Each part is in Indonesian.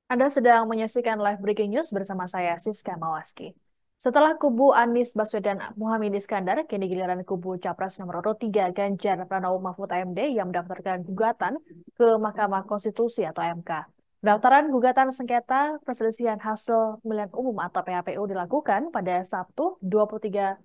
Anda sedang menyaksikan live breaking news bersama saya, Siska Mawaski. Setelah kubu Anies Baswedan Muhammad Iskandar, kini giliran kubu Capres nomor urut 3 Ganjar Pranowo Mahfud MD yang mendaftarkan gugatan ke Mahkamah Konstitusi atau MK. Pendaftaran gugatan sengketa perselisihan hasil pemilihan umum atau PHPU dilakukan pada Sabtu 23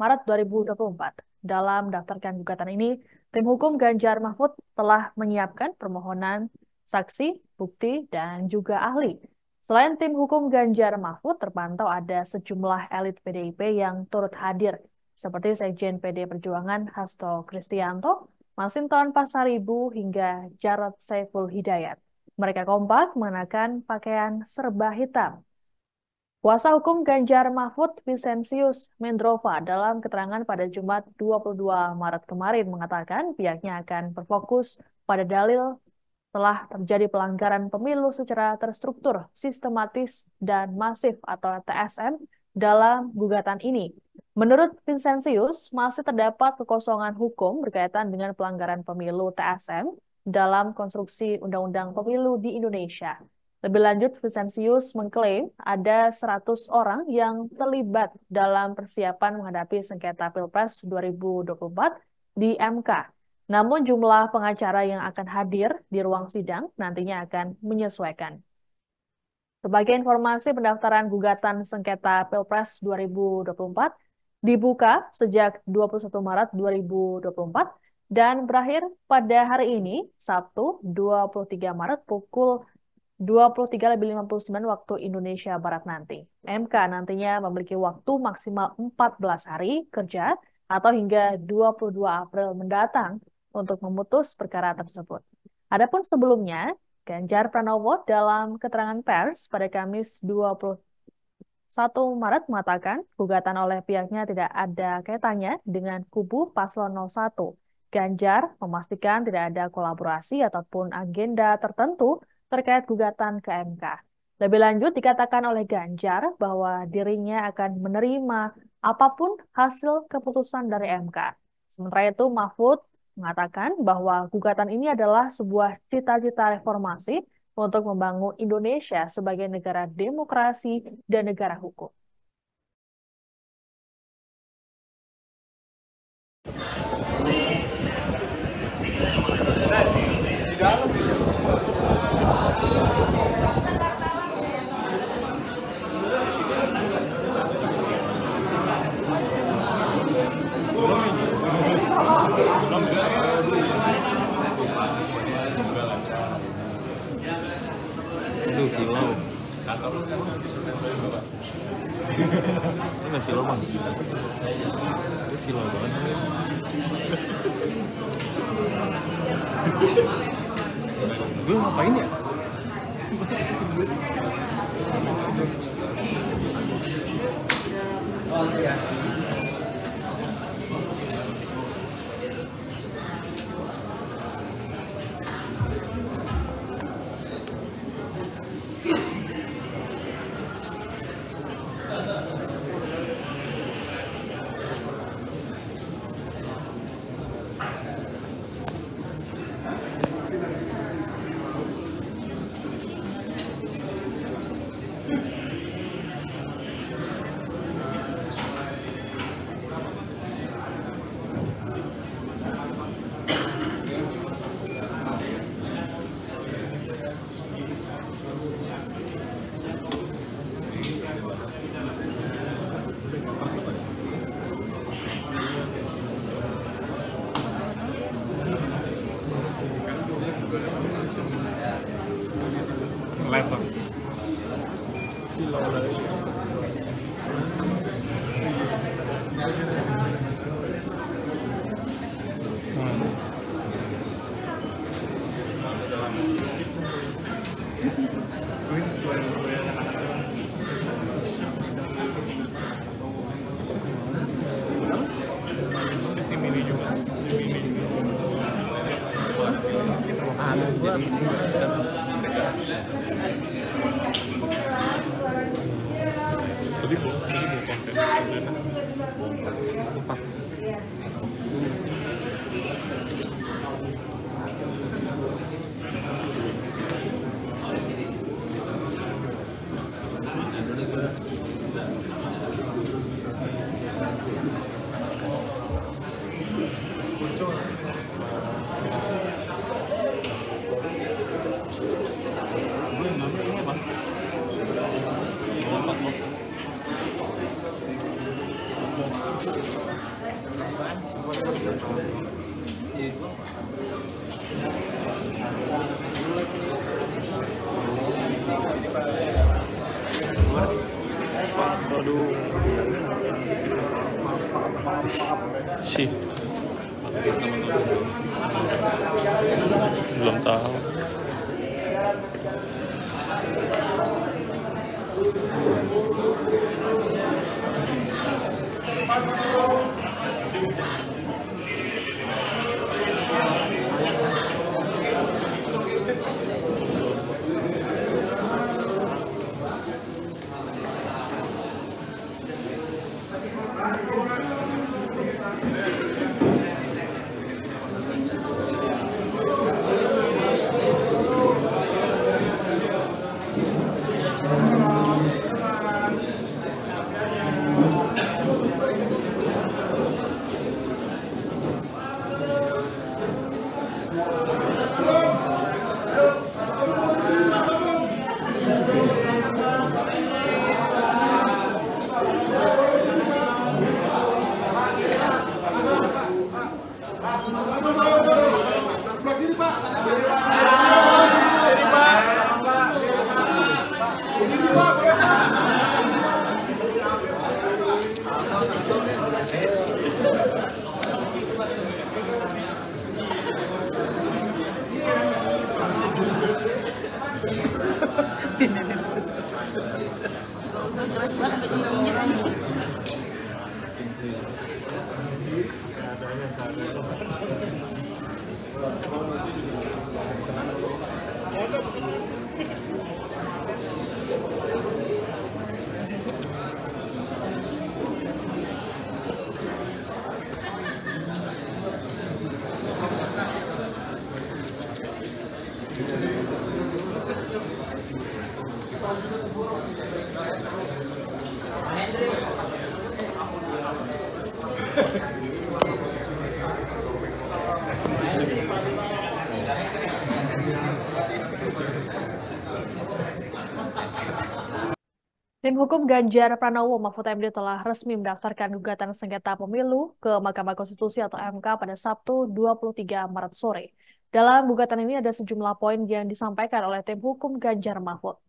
Maret 2024. Dalam mendaftarkan gugatan ini, tim hukum Ganjar Mahfud telah menyiapkan permohonan saksi, bukti, dan juga ahli. Selain tim hukum Ganjar Mahfud, terpantau ada sejumlah elit PDIP yang turut hadir, seperti Sekjen PD Perjuangan Hasto Kristianto, Masinton Pasaribu, hingga Jarod Saiful Hidayat. Mereka kompak mengenakan pakaian serba hitam. Kuasa hukum Ganjar Mahfud Vicentius Mendrova dalam keterangan pada Jumat 22 Maret kemarin mengatakan pihaknya akan berfokus pada dalil telah terjadi pelanggaran pemilu secara terstruktur, sistematis, dan masif atau TSM dalam gugatan ini. Menurut Vincentius, masih terdapat kekosongan hukum berkaitan dengan pelanggaran pemilu TSM dalam konstruksi Undang-Undang Pemilu di Indonesia. Lebih lanjut, Vincentius mengklaim ada 100 orang yang terlibat dalam persiapan menghadapi sengketa Pilpres 2024 di MK. Namun jumlah pengacara yang akan hadir di ruang sidang nantinya akan menyesuaikan. Sebagai informasi, pendaftaran gugatan sengketa Pilpres 2024 dibuka sejak 21 Maret 2024 dan berakhir pada hari ini, Sabtu 23 Maret pukul 23.59 waktu Indonesia Barat nanti. MK nantinya memiliki waktu maksimal 14 hari kerja atau hingga 22 April mendatang untuk memutus perkara tersebut. Adapun sebelumnya, Ganjar Pranowo dalam keterangan pers pada Kamis 21 Maret mengatakan gugatan oleh pihaknya tidak ada kaitannya dengan kubu paslon 01. Ganjar memastikan tidak ada kolaborasi ataupun agenda tertentu terkait gugatan ke MK. Lebih lanjut dikatakan oleh Ganjar bahwa dirinya akan menerima apapun hasil keputusan dari MK. Sementara itu Mahfud mengatakan bahwa gugatan ini adalah sebuah cita-cita reformasi untuk membangun Indonesia sebagai negara demokrasi dan negara hukum. Itu silau. Ini nggak silau bang. Itu silau banget. Gue ngapain ya? Live bang. Silau lagi. Tadi mau konten sih belum tahu. Tim hukum Ganjar Pranowo Mahfud MD telah resmi mendaftarkan gugatan sengketa pemilu ke Mahkamah Konstitusi atau MK pada Sabtu 23 Maret sore. Dalam gugatan ini ada sejumlah poin yang disampaikan oleh tim hukum Ganjar Mahfud.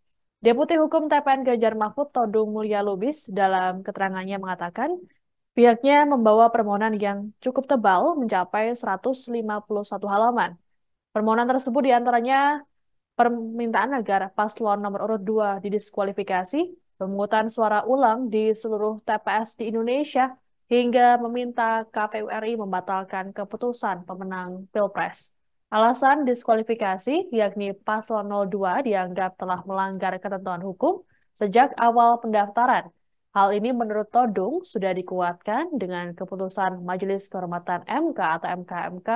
Deputi Hukum TPN Ganjar Mahfud Todung Mulya Lubis dalam keterangannya mengatakan pihaknya membawa permohonan yang cukup tebal mencapai 151 halaman. Permohonan tersebut diantaranya permintaan agar paslon nomor urut 2 didiskualifikasi, pemungutan suara ulang di seluruh TPS di Indonesia, hingga meminta KPU RI membatalkan keputusan pemenang Pilpres. Alasan diskualifikasi yakni paslon 02 dianggap telah melanggar ketentuan hukum sejak awal pendaftaran. Hal ini menurut Todung sudah dikuatkan dengan keputusan Majelis Kehormatan MK atau MKMK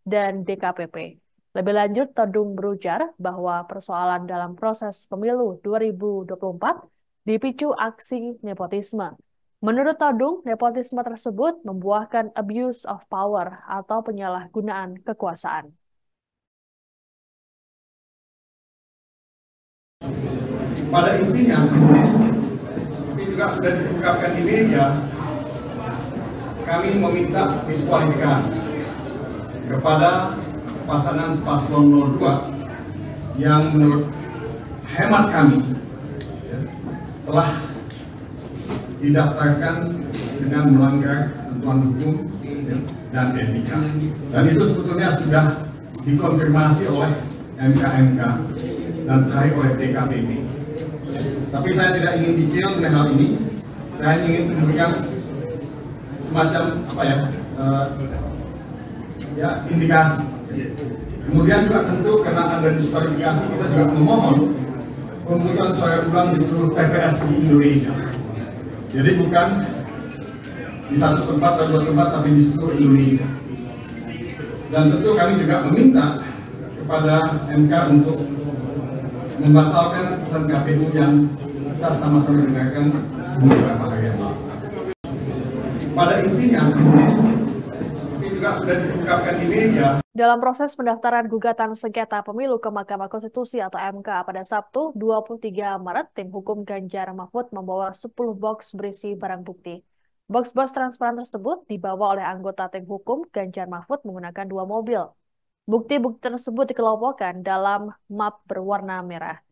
dan DKPP. Lebih lanjut, Todung berujar bahwa persoalan dalam proses pemilu 2024 dipicu aksi nepotisme. Menurut Todung, nepotisme tersebut membuahkan abuse of power atau penyalahgunaan kekuasaan. Pada intinya, seperti juga sudah diungkapkan di media, kami meminta diskualifikasi kepada pasangan paslon 02 yang menurut hemat kami telah didaftarkan dengan melanggar ketentuan hukum dan etika. Dan itu sebetulnya sudah dikonfirmasi oleh MKMK dan terakhir oleh DKPP. Tapi saya tidak ingin detail mengenai hal ini. Saya ingin memberikan semacam indikasi. Kemudian juga tentu karena ada diskualifikasi, kita juga memohon pemungutan suara ulang di seluruh TPS di Indonesia. Jadi bukan di satu tempat atau dua tempat, tapi di seluruh Indonesia. Dan tentu kami juga meminta kepada MK untuk membatalkan putusan KPU yang kita sama-sama dengarkan beberapa hari yang lalu. Pada intinya, seperti juga sudah diungkapkan di media. Dalam proses pendaftaran gugatan sengketa pemilu ke Mahkamah Konstitusi atau MK pada Sabtu 23 Maret, tim hukum Ganjar Mahfud membawa 10 box berisi barang bukti. Box-box transparan tersebut dibawa oleh anggota tim hukum Ganjar Mahfud menggunakan 2 mobil. Bukti-bukti tersebut dikelompokkan dalam map berwarna merah.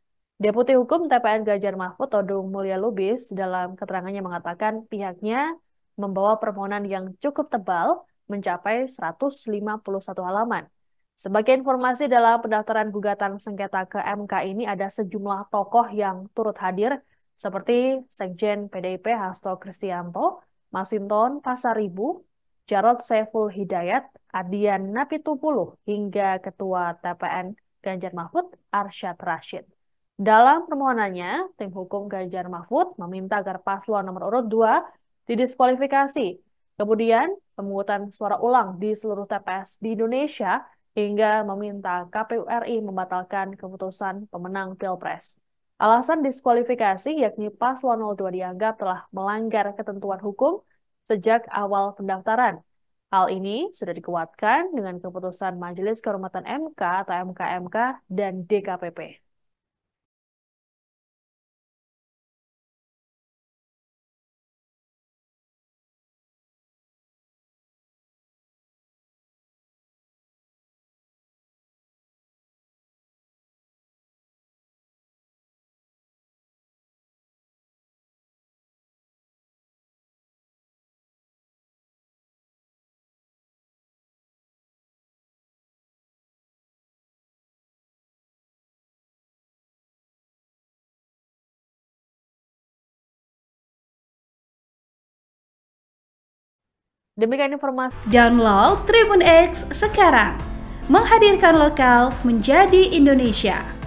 Deputi Hukum TPN Ganjar Mahfud Todung Mulya Lubis dalam keterangannya mengatakan pihaknya membawa permohonan yang cukup tebal mencapai 151 halaman. Sebagai informasi dalam pendaftaran gugatan sengketa ke MK ini ada sejumlah tokoh yang turut hadir seperti Sekjen PDIP Hasto Kristianto, Masinton Pasaribu, Jarod Saiful Hidayat, Adian Napitupulu, hingga Ketua TPN Ganjar Mahfud Arsyad Rashid. Dalam permohonannya, tim hukum Ganjar Mahfud meminta agar paslon nomor urut 2 didiskualifikasi. Kemudian, pemungutan suara ulang di seluruh TPS di Indonesia hingga meminta KPU RI membatalkan keputusan pemenang Pilpres. Alasan diskualifikasi yakni paslon 02 dianggap telah melanggar ketentuan hukum sejak awal pendaftaran. Hal ini sudah dikuatkan dengan keputusan Majelis Kehormatan MK atau MK-MK dan DKPP. Demikian informasi. Download Tribun X sekarang, menghadirkan lokal menjadi Indonesia.